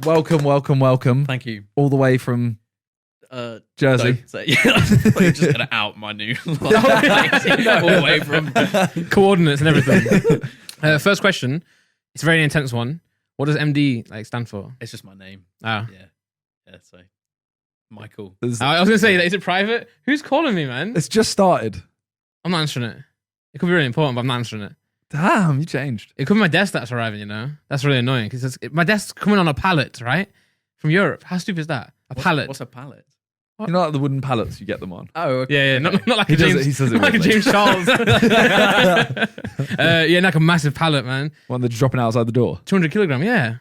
Welcome. Thank you. All the way from Jersey. I thought you were just going to out my new life. All the way from coordinates and everything. First question. It's a very intense one. What does MD stand for? It's just my name. Oh. Yeah, so Michael. I was going to say, is it private? Who's calling me, man? It's just started. I'm not answering it. It could be really important, but I'm not answering it. Damn, you changed. It could be my desk that's arriving, That's really annoying because my desk's coming on a pallet, right? From Europe. How stupid is that? Pallet. What's a pallet? You know like the wooden pallets you get them on? Oh, okay. Yeah. Not like a James. He says it like a James Charles. Like a massive pallet, man. One that's dropping outside the door. 200 kilogram, yeah.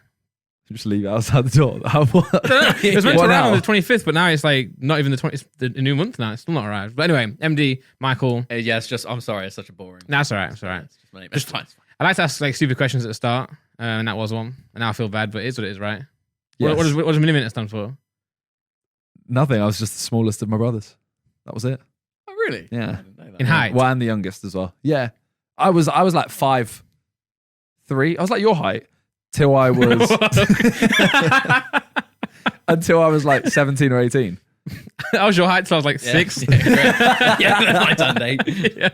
Just leave it outside the door. It was meant to arrive on the 25th, but now it's not even the 20th. It's the new month now. It's still not arrived. But anyway, MD, Michael. Yeah, it's just, I'm sorry, it's such a boring. No, it's all right. It's all right. It's just my name. It's fine. I like to ask stupid questions at the start, and that was one. And now I feel bad, but it is what it is, right? Yes. What does millimeter stand for? Nothing. I was just the smallest of my brothers. That was it. Oh, really? Yeah. I didn't know that. In height? Well, and the youngest as well. Yeah. I was like 5'3". I was like your height till I was until I was like 17 or 18. That was your height till I was like 6. Yeah, great. Yeah, I turned 8. Yeah.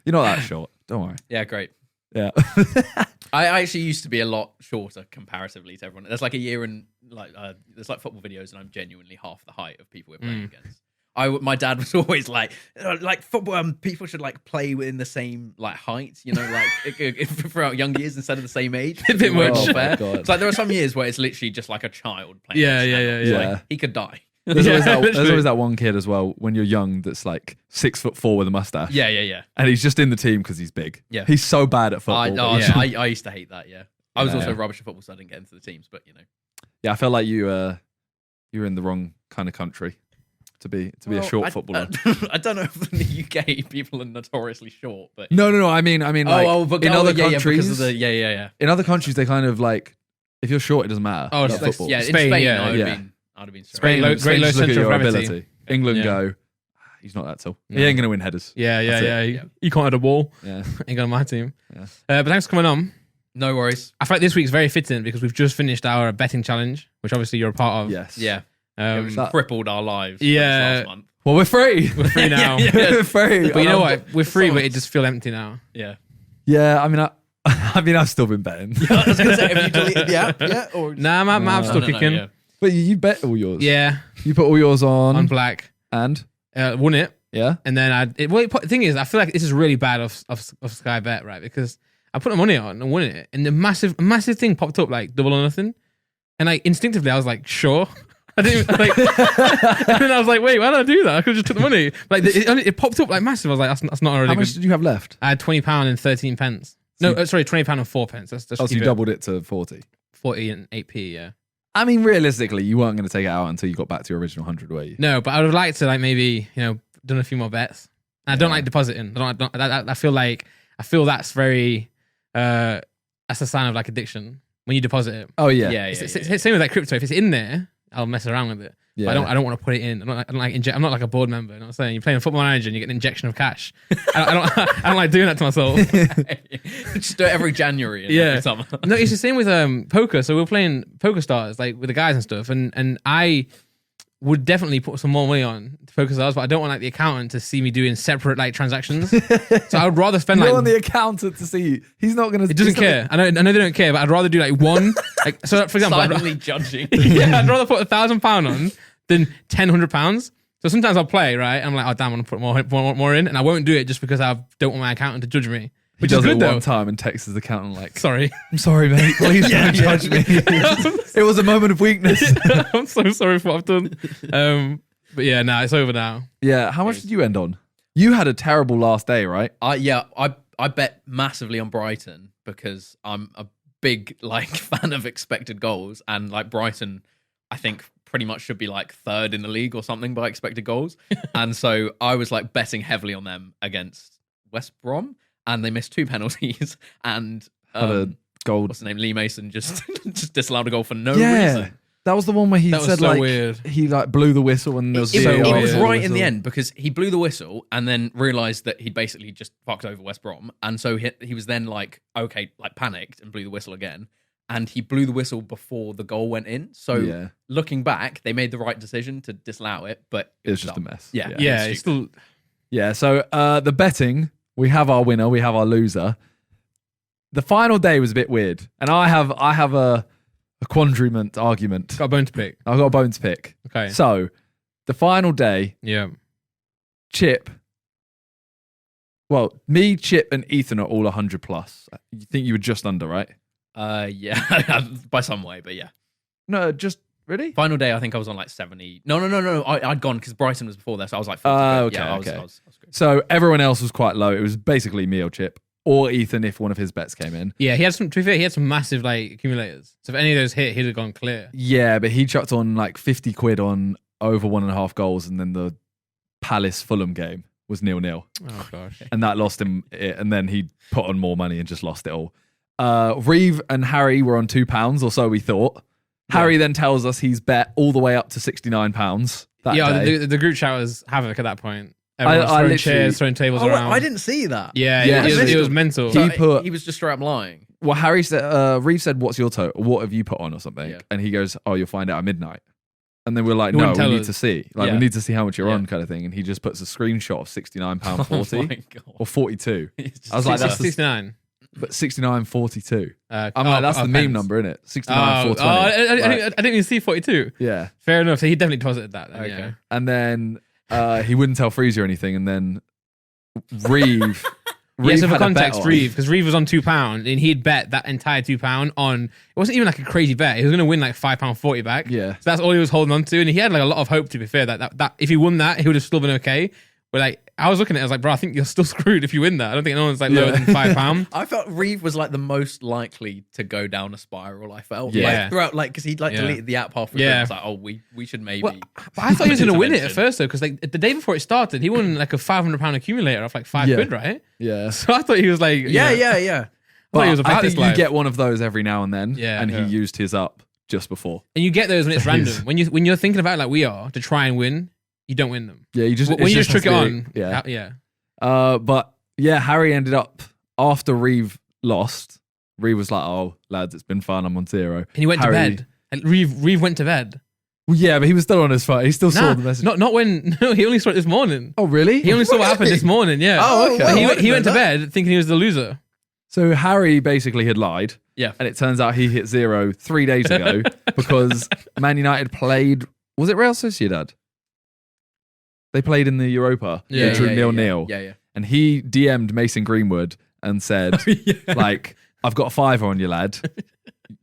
You're not that short. Don't worry. Yeah, great. Yeah. I actually used to be a lot shorter comparatively to everyone. There's like a year in there's like football videos, and I'm genuinely half the height of people we're playing against. My dad was always like football. People should play within the same height, throughout young years instead of the same age. A bit much. Oh my God. It's like there are some years where it's literally just like a child playing. Yeah. He could die. There's Literally. always that one kid as well when you're young that's like 6'4" with a mustache. Yeah. And he's just in the team because he's big. Yeah. He's so bad at football. I used to hate that. Yeah, I was also Yeah. rubbish at football, so I didn't get into the teams. But Yeah, I felt like you're in the wrong kind of country to be a short footballer. I don't know if in the UK people are notoriously short, but No. I mean, like, in other countries, in other countries, they kind of if you're short, it doesn't matter. Oh, about football. in Spain, Spain, yeah. I'd have been Spain, straight. great low just look at centre of your gravity. ability. England Yeah. go. He's not that tall. No. He ain't gonna win headers. Yeah. Yeah. You can't hit a ball. Yeah. Ain't got on my team. Yeah. But thanks for coming on. No worries. I feel like this week's very fitting because we've just finished our betting challenge, which obviously you're a part of. Yes. Yeah, Um, it crippled our lives. Yeah. Last month. Well, we're free. we're free now. We're free. But you know what? We're free, but it just feels empty now. Yeah. Yeah. I mean, I've still been betting. I was going to say, have you deleted the app yet? Or Nah, my map's still kicking. yeah. But you bet all yours. Yeah, You put all yours on black. and Won it. yeah. And then the thing is, I feel like this is really bad of Sky Bet, right? Because I put the money on and won it, and the massive thing popped up double or nothing, and instinctively I was like, sure. I didn't and then I was like, wait, why did I do that? I could have just took the money. It popped up massive. I was like, that's not already How good. much did you have left? I had £20 and 13 pence. No, sorry, £20 and 4 pence. That's Oh, so you doubled it to 40. 40 and 8p. Yeah. I mean, realistically, you weren't going to take it out until you got back to your original 100, were you? No, but I would have liked to maybe done a few more bets. And I don't like depositing. I feel that's very that's a sign of addiction when you deposit it. Oh yeah. Yeah. It's same with crypto. If it's in there, I'll mess around with it. Yeah. But I don't want to put it in. I'm not like a board member. You know what I'm saying? You're playing a football manager and you get an injection of cash. I don't like doing that to myself. Just do it every January. And Yeah. every summer. No, it's the same with poker. So we were playing Poker Stars with the guys and stuff, and I would definitely put some more money on to Poker Stars, but I don't want the accountant to see me doing separate transactions. So I would rather spend You don't want the accountant to see you. He's not going to. It doesn't care. I know they don't care, but I'd rather do one. So for example, Silently judging. yeah, I'd rather put £1,000 on than £1,000. So sometimes I'll play, right? And I'm like, oh damn, I want to put more in, and I won't do it just because I don't want my accountant to judge me. Which He is does good it though. one time and texts his accountant Sorry. I'm sorry, mate. Please don't judge me. It was a moment of weakness. I'm so sorry for what I've done. But yeah, it's over now. Yeah. How much did you end on? You had a terrible last day, right? I bet massively on Brighton because I'm a big fan of expected goals, and Brighton, I think pretty much should be third in the league or something by expected goals. And so I was betting heavily on them against West Brom, and they missed 2 penalties, and Had a gold. what's the name? Lee Mason just disallowed a goal for no Yeah. reason. That was the one where he That was said so weird. he blew the whistle and there was It so was weird. right in the end because he blew the whistle and then realised that he'd basically just fucked over West Brom, and so he was then okay, panicked and blew the whistle again, and he blew the whistle before the goal went in. So Yeah. looking back, they made the right decision to disallow it, but It was just a dumb. mess. Yeah. Yeah, It's it's still. Yeah, so the betting, we have our winner, we have our loser. The final day was a bit weird, and I have a quandriment argument. Got a bone to pick. I've got a bone to pick. Okay. So, the final day, Yeah. Chip, well, me, Chip, and Ethan are all 100 plus. You think you were just under, right? Yeah, by some way, but yeah. No, just, really? Final day, I think I was on like 70. No. I'd gone because Brighton was before there, so I was like 40. Okay, yeah, okay. I was good. So, everyone else was quite low. It was basically me or Chip, or Ethan if one of his bets came in. Yeah, he had some. To be fair, he had some massive like accumulators. So if any of those hit, he'd have gone clear. Yeah, but he chucked on like 50 quid on over 1.5 goals, and then the Palace Fulham game was 0-0. Oh gosh. And that lost him it, and then he put on more money and just lost it all. Reeve and Harry were on £2, or so we thought. Harry then tells us he's bet all the way up to £69 that Yeah, day. the group chat was havoc at that point. Everyone was I throwing literally- chairs, throwing tables around. I didn't see that. Yeah, Yeah, it was mental. He So put- he was just straight up lying. Well, Harry said, Reeve said, "What's your total? What have you put on or something?" Yeah. And he goes, "Oh, you'll find out at midnight." And then we're like, He "No, wouldn't we tell need us. to see. Like, Yeah. we need to see how much you're Yeah. on, kind of thing." And he just puts a screenshot of £69.40 Oh my God. or 42, It's just- I was like, that's the- 69. but 69.42. I'm I'm like, that's the meme number, isn't it? 69.420. I didn't even see 42. Yeah. Fair enough. So he definitely deposited that. Then, Okay. yeah. And then he wouldn't tell Freezy or anything. And then Reeve. Yeah, so for had a bet context, on. Reeve, because Reeve was on £2 and he'd bet that entire £2 on, it wasn't even like a crazy bet. He was going to win like £5.40 back. Yeah. So that's all he was holding on to. And he had like a lot of hope, to be fair, that if he won that, he would have still been okay. But like, I was looking at it, I was like, bro, I think you're still screwed if you win that. I don't think anyone's like lower than £5. I felt Reeve was like the most likely to go down a spiral. I felt Yeah. like throughout, like because he'd like Yeah. deleted the app halfway through. Yeah. I was like, oh, we should maybe. Well, but I thought he was going to win it at Intervention. first though, because like the day before it started, he won like a £500 accumulator off like £5, Yeah. right? Yeah. So I thought he was like, yeah. I thought he was But about I this think you life. get one of those every now and then. Yeah. And Yeah. he used his up just before. And you get those when it's It random. is. When you're thinking about it like we are to try and win, you don't win them. Yeah. You just, When it you just has trick it to be- on, Yeah. yeah. But yeah, Harry ended up, after Reeve lost, Reeve was like, "Oh, lads, it's been fun. I'm on 0." And he went Harry- to bed. And Reeve went to bed. Well, yeah, but he was still on his phone. He still saw Nah, the message. not when. No, he only saw it this morning. Oh, really? He only saw what happened this morning. Yeah. Oh, okay. But well, he went to that. bed thinking he was the loser. So Harry basically had lied, Yeah. and it turns out he hit 0 3 days ago because Man United played. Was it Real Sociedad? They played in the Europa. Yeah, They drew 0-0. Yeah. And he DM'd Mason Greenwood and said, like, "I've got a fiver on you, lad.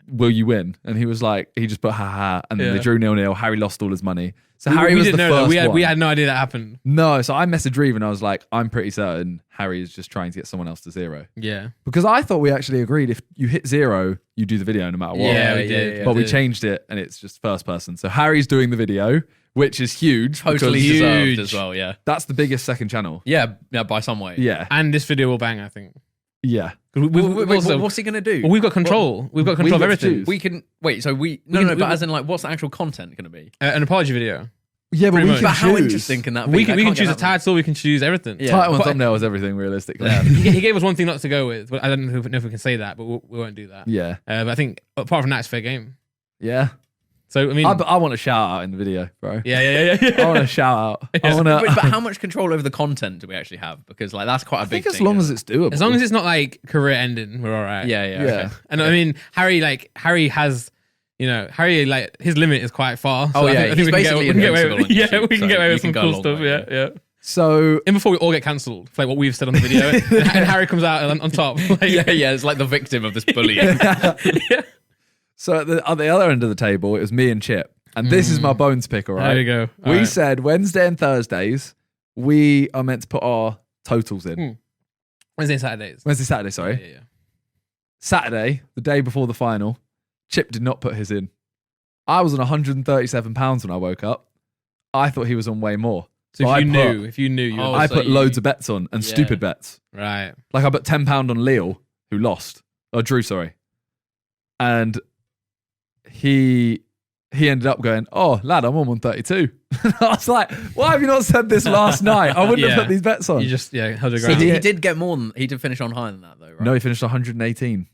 Will you win?" And he was like, he just put ha ha, and then Yeah. they drew 0-0. Harry lost all his money. So Harry we was didn't the know first that. one. We had no idea that happened. No, so I messaged Reeve and I was like, "I'm pretty certain Harry is just trying to get someone else to 0." Yeah. Because I thought we actually agreed if you hit 0, you do the video no matter what. Yeah, we yeah, did. yeah. But we did. changed it and it's just first person. So Harry's doing the video, which is huge. Totally because deserved huge. as well. Yeah. that's the biggest second channel. Yeah. By some way. Yeah. And this video will bang, I think. Yeah. 'Cause we've also- what's he gonna do? well, we've got control. We've got control of got to everything. choose. We can wait. So we can- but as in like, what's the actual content gonna be? An apology video. Yeah, but Pretty we much. can But how choose. interesting can that be? We can I can't choose a get that title. We can choose everything. Yeah. Title and But- thumbnail is everything, realistically. He gave us one thing not to go with. But I don't know if we can say that, but we won't do that. Yeah. But I think apart from that, it's fair game. Yeah. So I mean, I want a shout out in the video, bro. yeah. I want a shout out. I want But to. how much control over the content do we actually have? Because like that's quite a I big think as thing. long as it's doable. As long as it's not like career ending, we're all right. yeah. Yeah. Okay. And I mean, Harry has, Harry like his limit is quite far. So Oh, I yeah, think he's we can basically get away invincible with, on yeah, YouTube, we can so get away you with can some go a cool long stuff. way, Yeah. So And before we all get cancelled, like what we've said on the video, and Harry comes out on top. Like, Yeah. It's like the victim of this bullying. So at the other end of the table, it was me and Chip. And this is my bones pick, all right? There you go. All We right. said Wednesday and Thursdays, we are meant to put our totals in. Wednesday and Saturdays. Wednesday, Saturday, sorry. Yeah. Saturday, the day before the final, Chip did not put his in. I was on £137 when I woke up. I thought he was on way more. So I if you knew, you Oh, I so put you- loads of bets on and Yeah. stupid bets. right. Like I put £10 on Lille, who lost. Or drew, sorry. And he ended up going, "Oh, lad, I'm on 132." I was like, "Why have you not said this last night? I wouldn't Yeah. have put these bets on." You just held your So ground. he- he did get more than he did finish on higher than that though, right? No, he finished 118.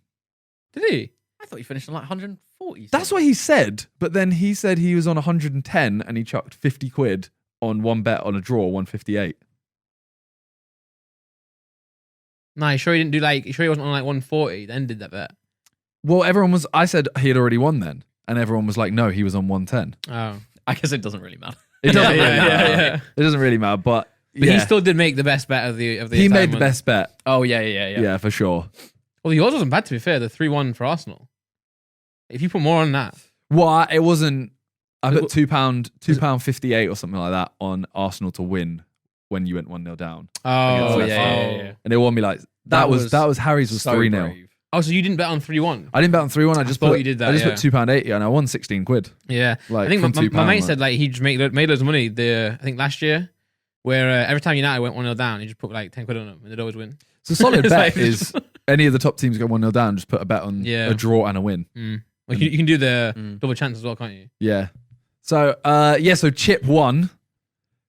Did he? I thought he finished on like 140. That's what he said. But then he said he was on 110 and he chucked 50 quid on one bet on a draw, 158. No, you sure he didn't do like? You sure he wasn't on like 140? Then did that bet? Well, I said he had already won then. And everyone was like, no, he was on 110. Oh, I guess it doesn't really matter. It doesn't Yeah, really yeah, matter. yeah. It doesn't really matter. But he still did make the best bet of the. He entire made the month. best bet. Oh, yeah. Yeah, for sure. Well, yours wasn't bad to be fair. The 3-1 for Arsenal. If you put more on that, Well, it wasn't. I put £2.58 or something like that on Arsenal to win when you went 1-0 down. oh yeah. And it won me like that was Harry's was so 3-0. brave. Oh, so you didn't bet on 3-1? I didn't bet on 3-1. I just thought put you did that, I just yeah. put £2.80 and I won 16 quid. Yeah, Like, I think from my £2, mate like- said like he just made loads of money. I think last year, where every time United went 1-0 down, he just put like 10 quid on them and they'd always win. It's a solid It's bet. like- Is any of the top teams go 1-0 down, just put a bet on Yeah. a draw and a win. Well, you can do the double chance as well, can't you? Yeah. So so Chip won,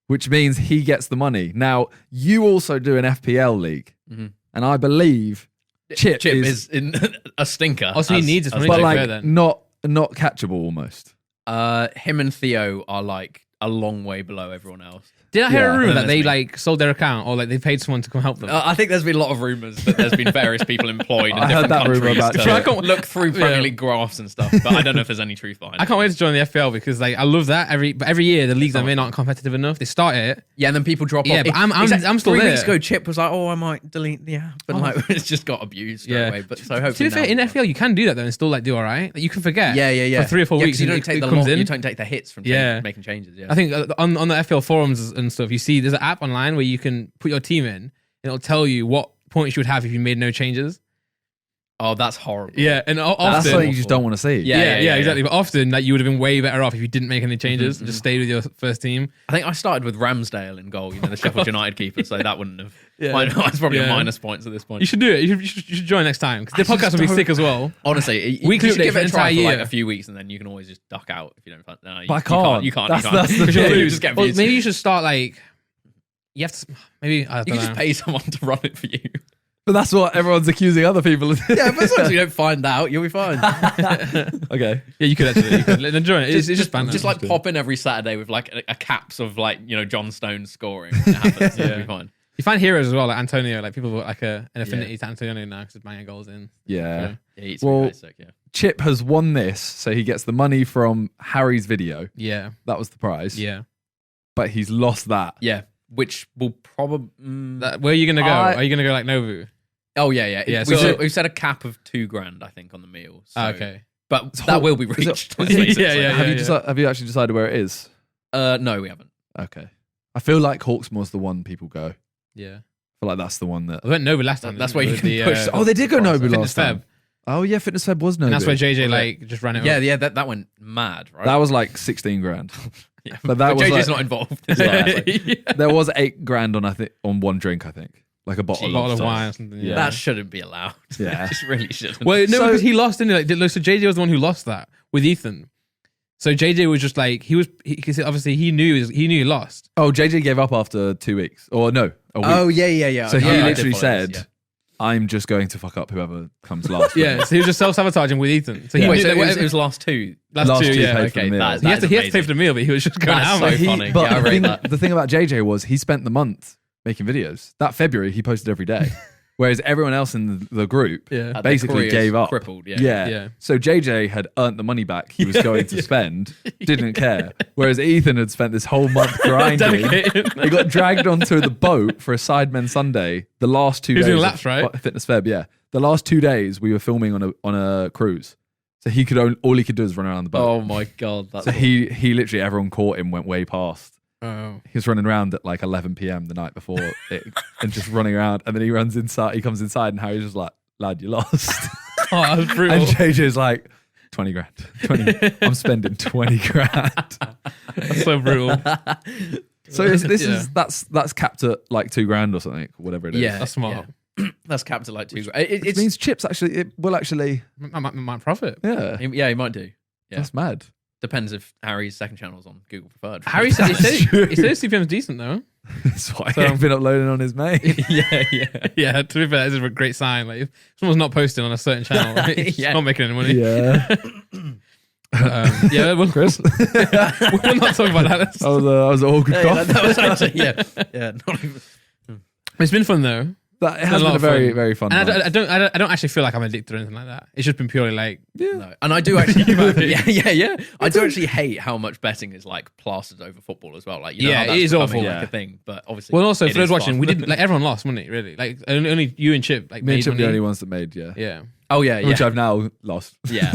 which means he gets the money. Now you also do an FPL league, and I believe Chip is in a stinker. Also, he needs his money but to like fair then. not catchable almost. Him and Theo are like a long way below everyone else. Did I hear Yeah. a rumor that That's they me. like sold their account or like they paid someone to come help them? I think there's been a lot of rumours that there's been various people employed in I heard different that rumour countries about to Chip. I can't- look through Premier Yeah. League graphs and stuff, but I don't know if there's any truth behind I it. can't wait to join the FPL because like I love that every year the leagues that may not competitive enough they start it. Yeah, and then people drop Yeah, off. but I'm still 3 there. weeks ago, Chip was like, "Oh, I might delete the app," and like it's just got abused straight away. But so To hopefully, be fair, now- in FPL you can do that though and still like do all right. Like, you can forget. yeah, For 3 or 4 Yeah, 'cause weeks you and don't it take the comes in. you don't take the hits from making changes. Yeah, I think on the FPL forums and stuff, you see there's an app online where you can put your team in and it'll tell you what points you would have if you made no changes. oh, that's horrible. Yeah, and That's often, something you just don't want to see. yeah, exactly. But often, like you would have been way better off if you didn't make any changes and just stayed with your first team. I think I started with Ramsdale in goal. You know, the Sheffield United keeper, so that wouldn't have. Yeah. It's probably Yeah. minus points at this point. You should do it. You should join next time because the I podcast just will be don't- sick as well. Honestly, Weekly you should update give for it a the try entire for like year. a few weeks, and then you can always just duck out if you don't. No, But I can't. You can't. That's you can't. the Because you'll thing. You lose. just get Well, abused. maybe you should start like you have to. Maybe I You don't can know. just pay someone to run it for you. But that's what everyone's accusing other people of. Yeah, but as long as you don't find out, you'll be fine. Okay. Yeah, you could actually. You could enjoy it. It's just banter. Just like pop in every Saturday with like a caps of like John Stones scoring. It happens. It'll be fine. you find heroes as well, like Antonio. Like people have like an affinity to Antonio now because he's banging goals in. Yeah. Yeah, he's Well- really sick. Yeah. Chip has won this, so he gets the money from Harry's video. Yeah, That was the prize. yeah. But he's lost that. Yeah, which will probably. Where are you gonna go? I- Are you gonna go like Novu? Oh yeah. Yeah, We've set a cap of $2,000, I think, on the meal. So, Okay. but It's that hot. will be Is it- reached. Yeah. Have you actually decided where it is? No, we haven't. Okay. I feel like Hawksmoor's the one people go. Yeah. I feel like that's the one that. I went Nobu last time. That's didn't where we, you with can push. Oh, they did go Nobu Fitness last time. Feb. Oh yeah, Fitness Feb was Nobu. And that's where JJ Was it? like just ran it. Yeah, up. that went mad, right? That was like 16 grand. yeah. But that was JJ's like- not involved. It's like- There was 8 grand on one drink, I think, like a bottle, A bottle of stuff. wine or something. Yeah. That shouldn't be allowed. Yeah. It just really shouldn't. Well, no, So- because he lost, didn't he? Like, so JJ was the one who lost that with Ethan. So JJ was just like because obviously he knew he lost. Oh, JJ gave up after 2 weeks, or no, a week. yeah. So he I did literally follow said, this, "I'm just going to fuck up whoever comes last." Yeah, so he was just self-sabotaging with Ethan. So he yeah. knew Wait, so that it was last two. last last two, two yeah. paid for the okay, meal. that- He had to pay amazing. for the meal, but he was just going That's out. so mate. funny. But Yeah, I rate that. the thing about JJ was he spent the month making videos. That February he posted every day, whereas everyone else in the group Yeah. Their basically careers gave up. crippled. Yeah. Yeah. So JJ had earned the money back he was going to spend, didn't care. Whereas Ethan had spent this whole month grinding. Dedicated. He got dragged onto the boat for a Sidemen Sunday. The last 2 He was days, doing of laps, right? Fitness Feb, yeah. The last 2 days we were filming on a cruise, so he could all he could do is run around the boat. Oh my god. That's So he literally everyone caught him, went way past. Oh. He was running around at like 11 p.m. the night before it, and just running around, and then he runs inside. He comes inside, and Harry's just like, "Lad, you lost." Oh, that was brutal. And JJ's like, 20 grand. 20. I'm spending 20 grand. That's so brutal. So that's capped at like 2 grand or something, whatever it is. Yeah. That's smart. That's capped at like $2,000. It It's means Chips actually, it will actually, Might profit. yeah. yeah, he might do. Yeah. That's mad. Depends if Harry's second channel's on Google Preferred. Harry said he said his CPM's decent though. That's why So- I've been uploading on his main. yeah. Yeah, to be fair, this is a great sign. Like if someone's not posting on a certain channel, right, it's Yeah. not making any money. Yeah. Yeah, well, Chris. we're not talking about that. That was an awkward cough. that was actually, yeah. Not even, It's been fun though. It has a lot been a of very, fun. very fun And month. I don't actually feel like I'm addicted or anything like that. It's just been purely like, no. And I do actually, yeah. I do actually hate how much betting is like plastered over football as well. Like, you know, Yeah, how that's it is becoming, awful. like Yeah. a thing. But obviously, well, also it for those is watching, fun. we did like everyone lost money really. Like only you and Chip like Me and made Chip are the money. only ones that made, yeah. Yeah, Oh yeah, Which yeah, I've now lost. yeah.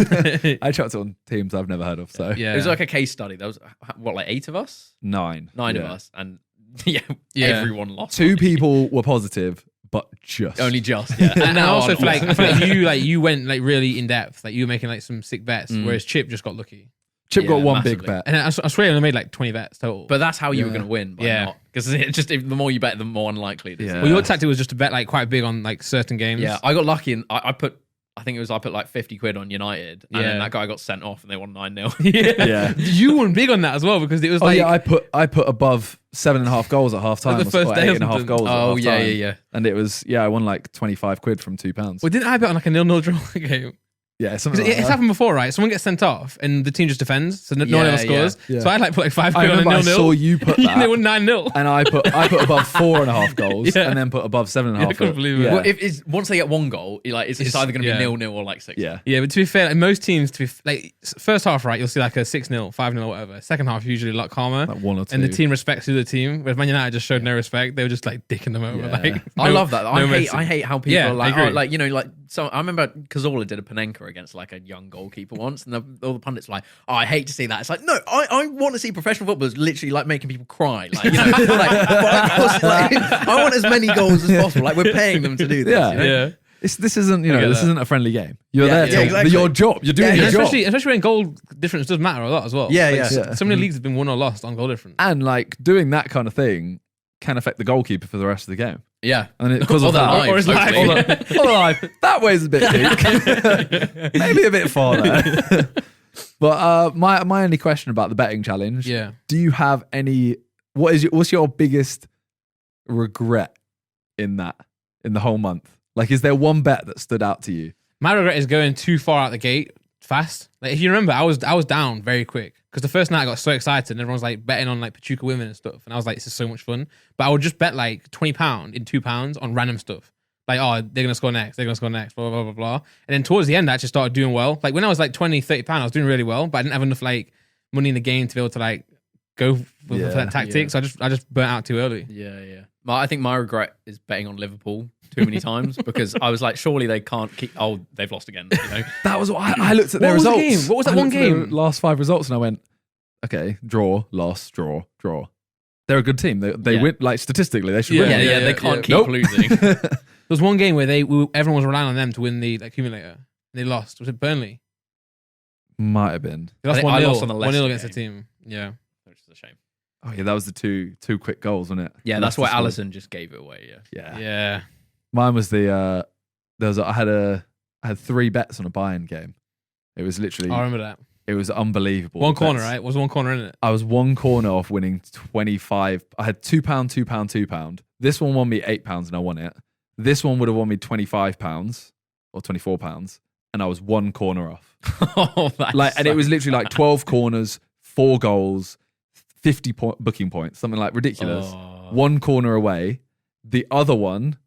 I chucked it on teams I've never heard of, so yeah. It was like a case study. There was what, like 8 of us, 9. 9 of Yeah. us, and yeah, Yeah. everyone lost. 2 people were positive, but just. Only just, yeah. And I also feel like yeah. I feel like you went like really in depth. Like you were making like some sick bets, whereas Chip just got lucky. Chip got Yeah, one massively. big bet. And I swear I only made like 20 bets total. But that's how you were Yeah. going to win. By Yeah. because it just the more you bet, the more unlikely it is. Yeah. well, your tactic was just to bet like quite big on like certain games. Yeah, I got lucky and I put like 50 quid on United, and Yeah. then that guy got sent off and they won 9-0. Yeah. You won big on that as well because it was Oh like yeah, I put above 7.5 goals at half time. Like the first day or 8.5 something. goals. Oh, at half yeah, time. yeah. And it was I won like 25 quid from £2. well, didn't I bet on like a 0-0 draw game? Yeah, something Because like it's that. happened before, right? Someone gets sent off and the team just defends, so no one Yeah, else scores. yeah. So I like put like 5 I quid on a remember 0-0. I saw you put and they that, won 9-0. and I put above 4.5 goals, Yeah. and then put above 7.5. Yeah, I couldn't believe it. Yeah. Well, if it's once they get one goal, it's either going to be yeah. 0-0 or like 6. yeah. Yeah, but to be fair, like most teams, like first half, right, you'll see like a 6-0, 5-0, whatever. Second half, usually a lot calmer. Like 1 or 2. And the team respects the other team. Whereas Man United just showed no respect. They were just like dicking them over. Yeah. Like I love that. no I mercy. hate how people Yeah, are like, I agree. like, you know, like, so I remember Cazorla did a Panenka against like a young goalkeeper once, and all the pundits were like, oh, I hate to see that. It's like, no, I want to see professional footballers literally like making people cry. Like, you know, like, of course, like, I want as many goals as possible. Like, we're paying them to do this. Yeah. you know? Yeah. This isn't get this that. isn't a friendly game. You're Yeah, there yeah, to exactly. your job. You're doing Yeah, your yeah. job. Especially when goal difference does matter a lot as well. Yeah, Like, yeah. So many leagues have been won or lost on goal difference. And like doing that kind of thing can affect the goalkeeper for the rest of the game. Yeah. And because Or of their that, lives, or his life. hopefully. Or life. That way's a bit peak. Maybe a bit far there. But my only question about the betting challenge. Yeah. Do you have any? What's your biggest regret in the whole month? Like, is there one bet that stood out to you? My regret is going too far out the gate fast. Like if you remember, I was down very quick because the first night I got so excited and everyone was like betting on like Pachuca women and stuff, and I was like, this is so much fun. But I would just bet like £20 in £2 on random stuff. Like, oh, they're gonna score next, blah blah blah blah. And then towards the end, I actually started doing well. Like when I was like £20-30, I was doing really well, but I didn't have enough like money in the game to be able to like go for that tactic. So I just burnt out too early. Yeah, yeah. I think my regret is betting on Liverpool too many times because I was like, surely they can't keep. Oh, they've lost again. You know? That was what I looked at their What was the results. game? What was that I one looked at their game? last 5 results, and I went, okay, draw, loss, draw. They're a good team. They Yeah. win. Like statistically, they should Yeah, win. yeah, yeah, they yeah, can't yeah. keep Nope. losing. There was one game where everyone was relying on them to win the accumulator. And they lost. Was it Burnley? Might have been. They lost I think I 1-0. lost on the 1-0 Leicester against the game. team. Yeah. Which is a shame. Oh yeah, that was the two quick goals, wasn't it? Yeah, that's why Leicester scored. Allison just gave it away. Yeah. Yeah. Yeah. Mine was I had 3 bets on a Bayern game. It was literally I remember that. it was unbelievable. One the corner, bets. right? Was one corner in it? I was 1 corner off winning 25. I had £2, £2. This one won me £8 and I won it. This one would have won me £25 or £24, and I was 1 corner off. Oh, that's And it was literally like 12 corners, 4 goals, 50 booking points, something like ridiculous. Oh. 1 corner away. The other one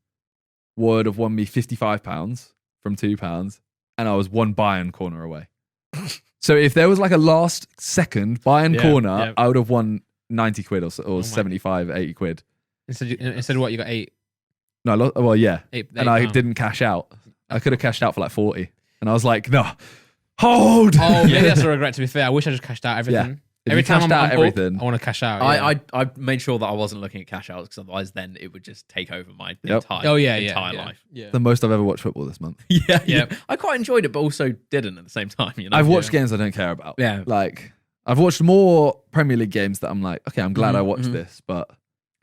would have won me £55 from £2, and I was 1 Bayern corner away. So if there was like a last second Bayern Yeah, corner, yeah. I would have won 90 quid or my- 75, 80 quid. Instead of what? You got 8. No, well, yeah. Eight And I pound. didn't cash out. I could have cashed out for like 40. And I was like, no, hold. Oh, maybe that's a regret, to be fair. I wish I just cashed out everything. If Every you time cashed I'm out up, everything- I want to cash out. Yeah. I made sure that I wasn't looking at cash outs because otherwise then it would just take over my Yep. entire, Oh, yeah. entire yeah. life. Yeah. The most I've ever watched football this month. Yeah, Yeah. I quite enjoyed it, but also didn't at the same time. You know, I've watched games I don't care about. Yeah. Like, I've watched more Premier League games that I'm like, okay, I'm glad I watched this, but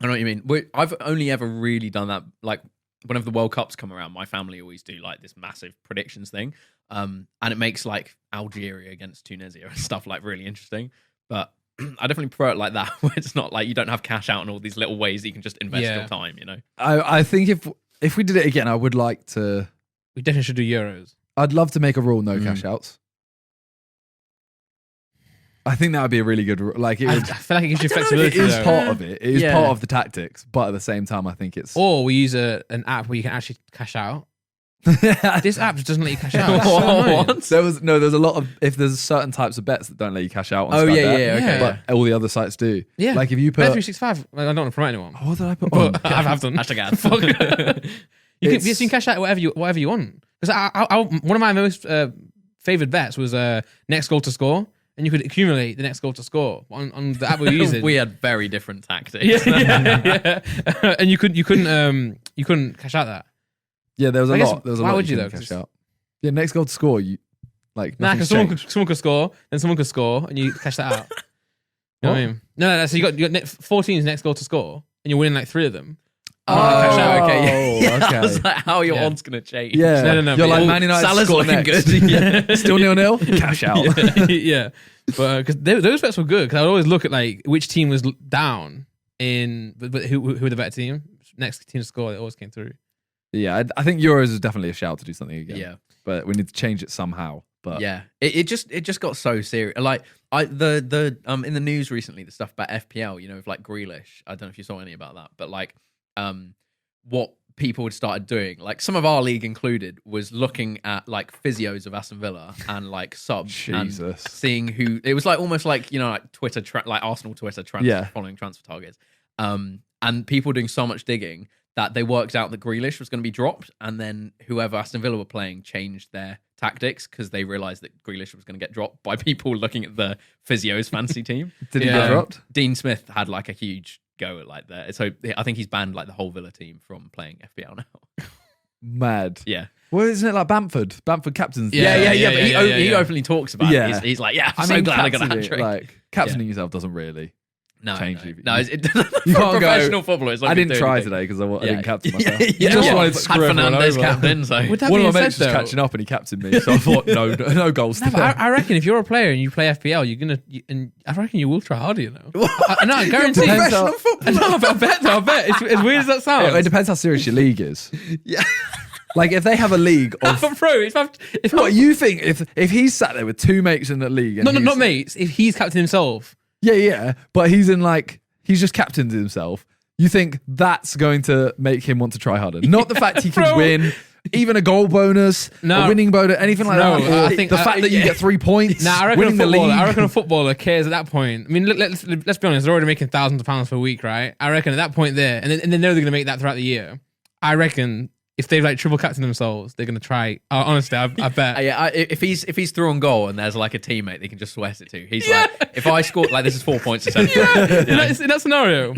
I know what you mean. I've only ever really done that. Like whenever the World Cups come around, my family always do like this massive predictions thing. and it makes like Algeria against Tunisia and stuff like really interesting. But I definitely prefer it like that, where it's not like you don't have cash out and all these little ways that you can just invest your time. I think if we did it again, I would like to. We definitely should do Euros. I'd love to make a rule no cash outs. I think that would be a really good rule. Like I feel like it gives you flexibility. It is though. part of it. It is part of the tactics, but at the same time, I think it's. Or we use an app where you can actually cash out. This app just doesn't let you cash out. It's so annoying. There's a lot of if there's certain types of bets that don't let you cash out on Oh, Sky yeah, Bet, yeah, okay. but all the other sites do. Yeah. Like if you put Bet365, I don't want to promote anyone. what did I put on? But I've done. Hashtag ads. Fuck. You can cash out whatever you want. Because one of my most favored bets was next goal to score, and you could accumulate the next goal to score on the app we're using. We had very different tactics. yeah. And you couldn't cash out that. Yeah, there was a lot. There was a why lot would you couldn't though? cash out. Yeah, next goal to score. You like Nah, nothing's because changed. someone could score, then someone could score, and you cash that out. You know what I mean? No. So you got 14's next goal to score, and you're winning like 3 of them. Oh, cash out, okay. Yeah. okay. I was like, how are your Yeah. odds going to change? Yeah, No. You're like All- Man United Salah's score looking next. good. Yeah. Still 0-0. Cash out. Yeah, but because those bets were good, because I would always look at like which team was down but who were the better team. Next team to score, it always came through. Yeah, I think Euros is definitely a shout to do something again. Yeah. But we need to change it somehow. But Yeah, it just got so serious. Like in the news recently, the stuff about FPL, with like Grealish. I don't know if you saw any about that, but like what people had started doing, like some of our league included, was looking at like physios of Aston Villa and like subs Jesus. and seeing who it was, like almost like like Twitter like Arsenal Twitter following transfer targets. And people doing so much digging that they worked out that Grealish was going to be dropped, and then whoever Aston Villa were playing changed their tactics because they realised that Grealish was going to get dropped by people looking at the physio's fancy team. did he get dropped? Dean Smith had like a huge go at like that, so I think he's banned like the whole Villa team from playing FPL now. Mad. Yeah, Well, isn't it like Bamford? Bamford captains. yeah. But he yeah. openly talks about Yeah. it. He's like, I'm so glad I got a hat trick. Like captaining yourself doesn't really. No, change no, you. no. You For can't a go, professional footballer, it's like I a didn't dirty try thing. today because I didn't captain myself. Yeah, You just yeah. wanted to Had screw everyone Fernandez over. captain, so Would that One being of my said, mates was though- catching up and he captained me, so I thought no goals. No, but I reckon if you're a player and you play FPL, you're gonna. And I reckon you will try harder. You know. I guarantee. Depends how- No, but I bet. No, I bet. It's as weird as that sounds. It depends how serious your league is. yeah. Like if they have a league of But bro, if what you think if he's sat there with 2 mates in the league, and no, he's- not mates. If he's captain himself, yeah, but he's in like he's just captained himself. You think that's going to make him want to try harder? Not the fact he could Bro. win, even a goal bonus, No. a winning bonus, anything like No, that. Or I think- the fact that you get 3 points, nah, I reckon winning the league. I reckon a footballer cares at that point. I mean, let's be honest. They're already making thousands of pounds per week, right? I reckon at that point there, and they know they're going to make that throughout the year. I reckon if they've like triple captain themselves, they're going to try. Honestly, I bet. Yeah, if he's through on goal and there's like a teammate they can just sweat it to, he's like, if I score, like this is 4 points essentially. in that scenario.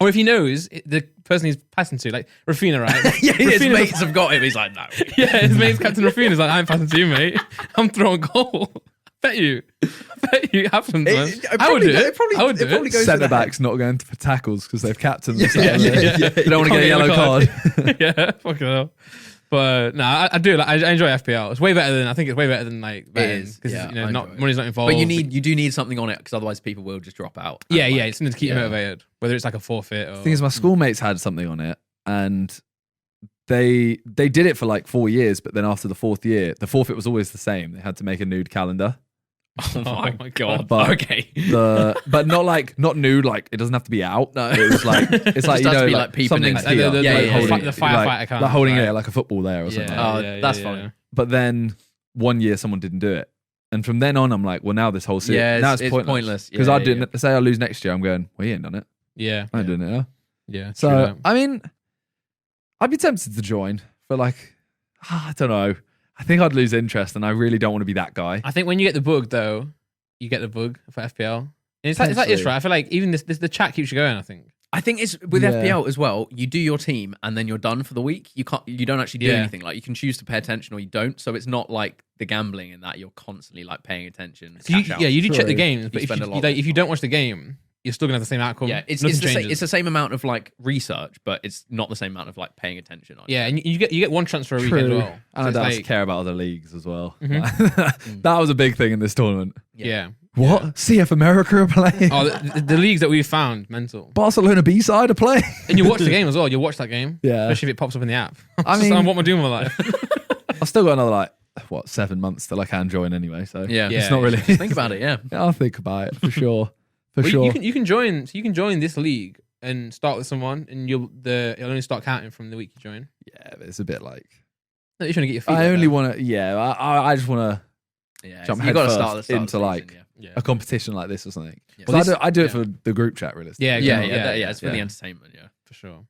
Or if he knows the person he's passing to, like Rafinha, right? Yeah, his Rafinha's- mates have got him. He's like, no. Yeah, his mate's Captain Rafinha's like, I'm passing to you, mate. I'm throwing goal. I bet you it happens, man. I would do it. I would do it. goes to Centre the backs not going for tackles because they've captained themselves. yeah. They don't want to get a yellow card. Yeah, fucking hell. But no, I do. Like, I enjoy FPL. It's way better than I think. It's way better than like betting is, because yeah, I not enjoy it. money's not involved. But you do need something on it because otherwise people will just drop out. yeah, And, yeah. like, It's something to keep you yeah. motivated. Whether it's like a forfeit or The thing is, my schoolmates had something on it, and they did it for like 4 years. But then after the 4th year, the forfeit was always the same. They had to make a nude calendar. Oh my god. But Okay. but not nude. Like it doesn't have to be out. No. It was like it's like Just you has know to be, like like, peeping something's in. here, The- yeah, like, yeah, holding yeah. it, The firefighter kind like holding right? it like a football there or something. Oh, that's fine. But then 1 year someone didn't do it, and from then on I'm like, well now this whole series, Yeah, now it's it's pointless. pointless because Yeah, I yeah, didn't say I lose next year. I'm going, well you ain't done it. Yeah, I ain't doing it now. yeah. true So that. I mean, I'd be tempted to join, but like, I don't know. I think I'd lose interest, and I really don't want to be that guy. I think when you get the bug though, you get the bug for FPL. And it's like this, Potentially. right? I feel like even this the chat keeps you going. I think. I think it's with Yeah. FPL as well. You do your team and then you're done for the week. You don't actually do Yeah. anything. Like you can choose to pay attention or you don't. So it's not like the gambling in that you're constantly like paying attention. So you, cash out. yeah, you do check the True. games, but You if spend you, a lot like, of if you time. don't watch the game, you're still gonna have the same outcome. Yeah, it's Nothing the same, changes. it's the same amount of like research, but it's not the same amount of like paying attention. Yeah, and you get one transfer a week as True. well. And So I it's don't like, care about other leagues as well. Mhm. That was a big thing in this tournament. yeah. What? CF America are playing? Oh, the leagues that we found mental. Barcelona B-side are playing? And you watch the game as well. You watch that game, Yeah. especially if it pops up in the app. I It's mean- just, what am I doing with my life? I've still got another 7 months till I can join anyway. So Yeah. it's not really. Think about it. Yeah. Yeah, I'll think about it for sure. For Well, sure. you can join. So you can join this league and start with someone, and it'll only start counting from the week you join. Yeah, but it's a bit like. No, you're trying to get your feet. I wet only there. want to. Yeah, I just want to Yeah. jump you got to head start first the start into of the like season, Yeah. a competition like this or something. Yeah. 'Cause Well, I do it yeah. for the group chat, realistically. Yeah, yeah. exactly. Yeah. It's for the entertainment. Yeah. for sure.